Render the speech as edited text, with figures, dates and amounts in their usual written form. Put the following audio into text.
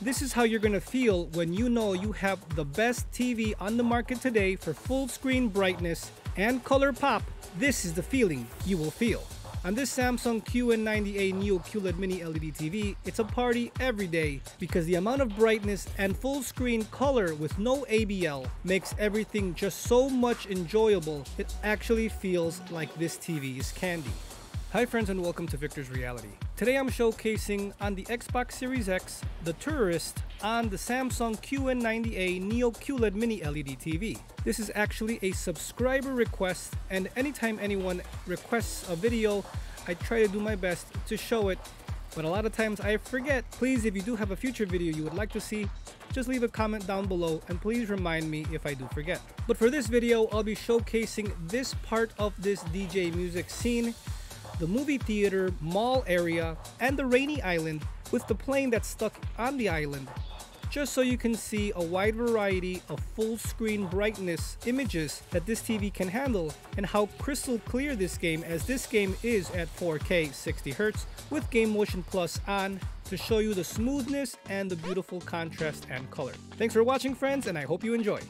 This is how you're gonna feel when you know you have the best TV on the market today for full screen brightness and color pop. This is the feeling you will feel. On this Samsung QN90A NEO QLED Mini LED TV, it's a party every day because the amount of brightness and full screen color with no ABL makes everything just so much enjoyable. It actually feels like this TV is candy. Hi friends and welcome to Viktors Reality. Today I'm showcasing on the Xbox Series X, the Touryst on the Samsung QN90A NEO QLED Mini LED TV. This is actually a subscriber request, and anytime anyone requests a video, I try to do my best to show it, but a lot of times I forget. Please, if you do have a future video you would like to see, just leave a comment down below and please remind me if I do forget. But for this video, I'll be showcasing this part of this DJ music scene, the movie theater, mall area, and the rainy island with the plane that's stuck on the island, just so you can see a wide variety of full screen brightness images that this TV can handle and how crystal clear this game, as this game is at 4K 60Hz with Game Motion Plus on to show you the smoothness and the beautiful contrast and color. Thanks for watching friends, and I hope you enjoy.